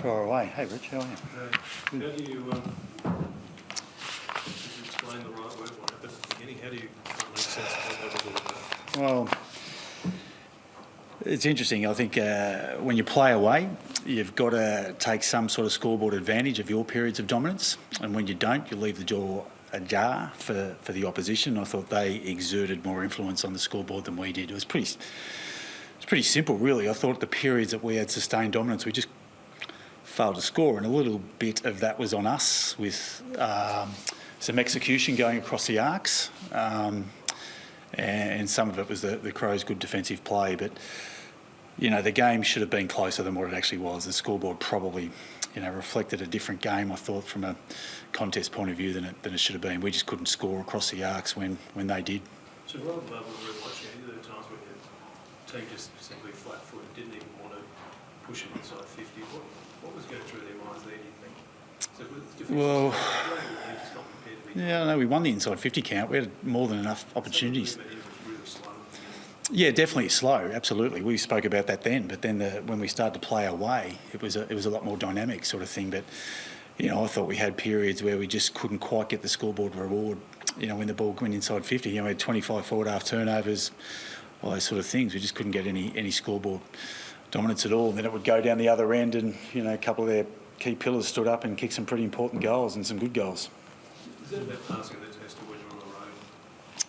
Far away. Hey, Rich, how are you? How do you explain the right word, what happened at the beginning? How do you make sense of what that was all about? Well, it's interesting. I think when you play away, you've got to take some sort of scoreboard advantage of your periods of dominance, and when you don't, you leave the door ajar for the opposition. I thought they exerted more influence on the scoreboard than we did. It's pretty simple, really. I thought the periods that we had sustained dominance, we just failed to score, and a little bit of that was on us with some execution going across the arcs, and some of it was the Crows' good defensive play. But you know, the game should have been closer than what it actually was. The scoreboard probably, reflected a different game, I thought, from a contest point of view than it should have been. We just couldn't score across the arcs when they did. So rather than when we were watching, there were times when the team just simply flat-footed, didn't even want to push it inside 50. What was going through their minds there, do you think? So was Well, just not prepared to be... yeah, I know we won the inside 50 count. We had more than enough opportunities. It was really slow. Yeah, definitely slow. Absolutely, we spoke about that then. But then when we started to play away, it was a lot more dynamic sort of thing. But I thought we had periods where we just couldn't quite get the scoreboard reward. When the ball went inside 50, we had 25 forward half turnovers, all those sort of things. We just couldn't get any scoreboard dominance at all. And then it would go down the other end, and a couple of their key pillars stood up and kicked some pretty important goals and some good goals. Is that about passing the test when you're on the road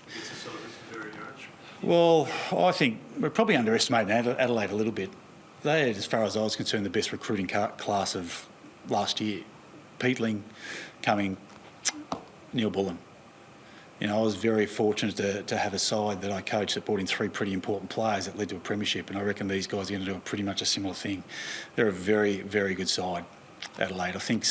against a side that's very arch? Well, I think we're probably underestimating Adelaide a little bit. They had, as far as I was concerned, the best recruiting class of last year. Peatling, Cumming, Neil Bullen. I was very fortunate to have a side that I coached that brought in three pretty important players that led to a premiership, and I reckon these guys are going to do pretty much a similar thing. They're a very, very good side, Adelaide. I think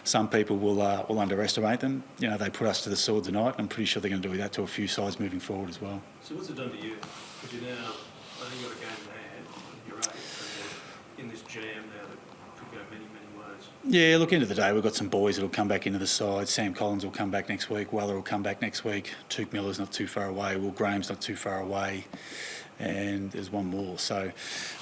some people will underestimate them. They put us to the sword tonight, and I'm pretty sure they're going to do that to a few sides moving forward as well. So what's it done to you? Because you're now, I think you've got a game in hand, you're right, so in this jam now that could go many, many ways. Yeah, look, end of the day, we've got some boys that will come back into the side. Sam Collins will come back next week. Weller will come back next week. Tuke Miller's not too far away. Will Graham's not too far away. And there's one more. So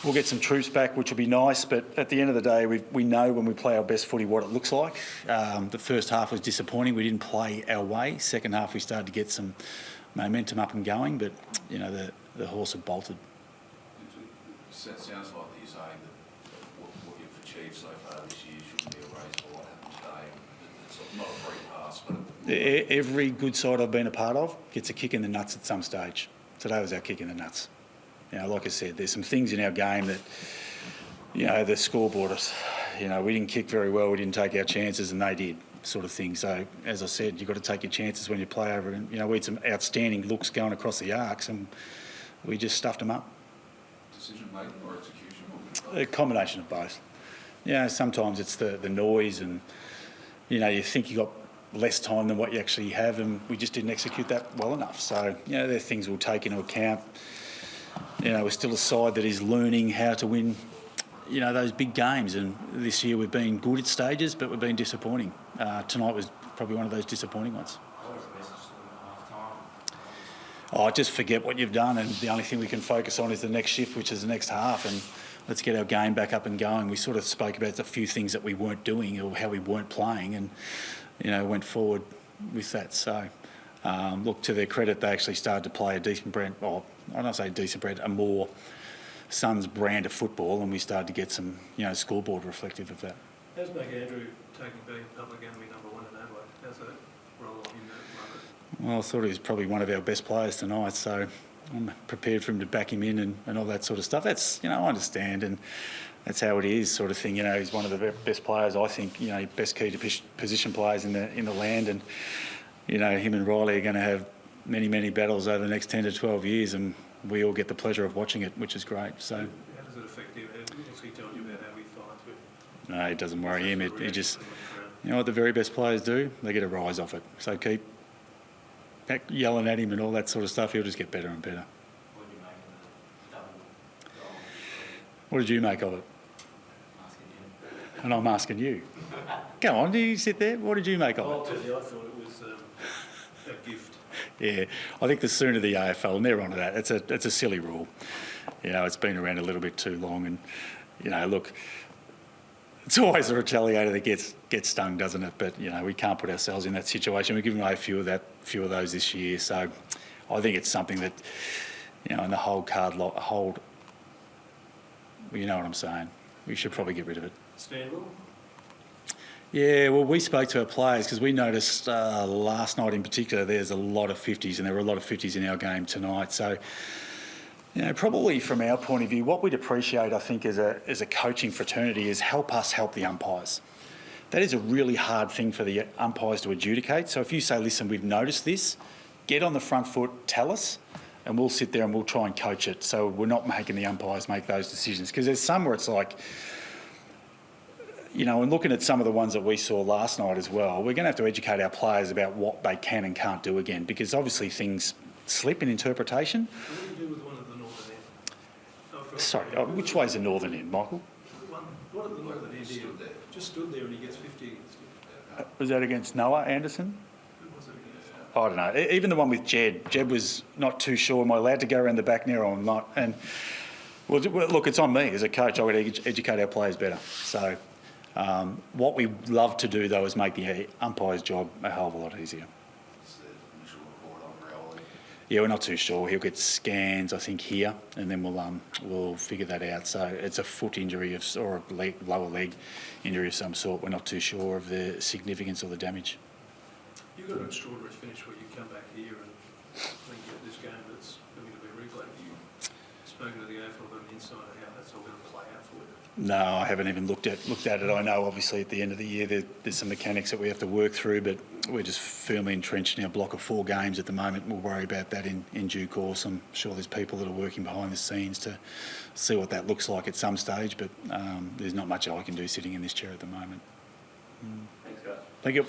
we'll get some troops back, which will be nice. But at the end of the day, we know when we play our best footy what it looks like. The first half was disappointing. We didn't play our way. Second half, we started to get some momentum up and going. But, the horse had bolted. It sounds like you're saying that what you've achieved so far this year shouldn't be erased by what happened today. It's not a free pass, but... Every good side I've been a part of gets a kick in the nuts at some stage. Today was our kick in the nuts. Like I said, there's some things in our game that, the scoreboard, we didn't kick very well, we didn't take our chances, and they did, sort of thing. So, as I said, you've got to take your chances when you play over. And, we had some outstanding looks going across the arcs, and we just stuffed them up. Decision making or execution? A combination of both. Sometimes it's the noise, and, you think you got less time than what you actually have, and we just didn't execute that well enough. So, there are things we'll take into account. We're still a side that is learning how to win, those big games. And this year we've been good at stages, but we've been disappointing. Tonight was probably one of those disappointing ones. What was the message to them at half time? Just forget what you've done, and the only thing we can focus on is the next shift, which is the next half, and let's get our game back up and going. We sort of spoke about a few things that we weren't doing or how we weren't playing, and went forward with that. So, look, to their credit, they actually started to play a decent brand, well, I don't say decent brand, a more Suns brand of football, and we started to get some, scoreboard reflective of that. How's McAndrew taking being public enemy number one in Adelaide? How's that roll on in that market? Well, I thought he was probably one of our best players tonight, so I'm prepared for him to back him in and all that sort of stuff. That's, I understand, and that's how it is, sort of thing. He's one of the best players, I think, best key to position players in the land, and, him and Riley are going to have many, many battles over the next 10 to 12 years, and we all get the pleasure of watching it, which is great. So, how does it affect him? What's he telling you about how he fights with? No, it doesn't worry him. It just, what the very best players do? They get a rise off it. So keep yelling at him and all that sort of stuff. He'll just get better and better. What did you make of the double goal? What did you make of it? Asking him. And I'm asking you. Go on, do you sit there? What did you make of I'll it? tell you, I thought it was a gift. Yeah, I think the sooner the AFL, and they're onto that, it's a silly rule. It's been around a little bit too long, and, look, it's always the retaliator that gets stung, doesn't it? But we can't put ourselves in that situation. We've given away a few of those this year, so I think it's something that in the whole card lot, you know what I'm saying. We should probably get rid of it. Stanwell? Yeah, well, we spoke to our players because we noticed last night in particular there's a lot of 50s, and there were a lot of 50s in our game tonight. So, probably from our point of view, what we'd appreciate, I think, as a coaching fraternity is help us help the umpires. That is a really hard thing for the umpires to adjudicate. So if you say, listen, we've noticed this, get on the front foot, tell us, and we'll sit there and we'll try and coach it. So we're not making the umpires make those decisions. Because there's some where it's like, and looking at some of the ones that we saw last night as well, we're going to have to educate our players about what they can and can't do again, because obviously things slip in interpretation. What do you do with one at the northern end? Sorry, which way's the northern end, Michael? One at the northern end here, just stood there and he gets 50 against him. Was that against Noah Anderson? Who was it against? I don't know. Even the one with Jed. Jed was not too sure. Am I allowed to go around the back now or not? And, well, look, it's on me as a coach. I've got to educate our players better. So what we love to do, though, is make the umpire's job a hell of a lot easier. It's the initial report on reality. Yeah, we're not too sure. He'll get scans, I think, here, and then we'll figure that out. So it's a foot injury or a lower leg injury of some sort. We're not too sure of the significance or the damage. You've got an extraordinary finish where you come back here and think at this game that's going to be replayed. You've spoken to the AFL about an insight of how that's all going to play out for you. No, I haven't even looked at it. I know obviously at the end of the year there's some mechanics that we have to work through, but we're just firmly entrenched in our block of 4 games at the moment. We'll worry about that in due course. I'm sure there's people that are working behind the scenes to see what that looks like at some stage, but there's not much I can do sitting in this chair at the moment. Thanks, guys. Thank you.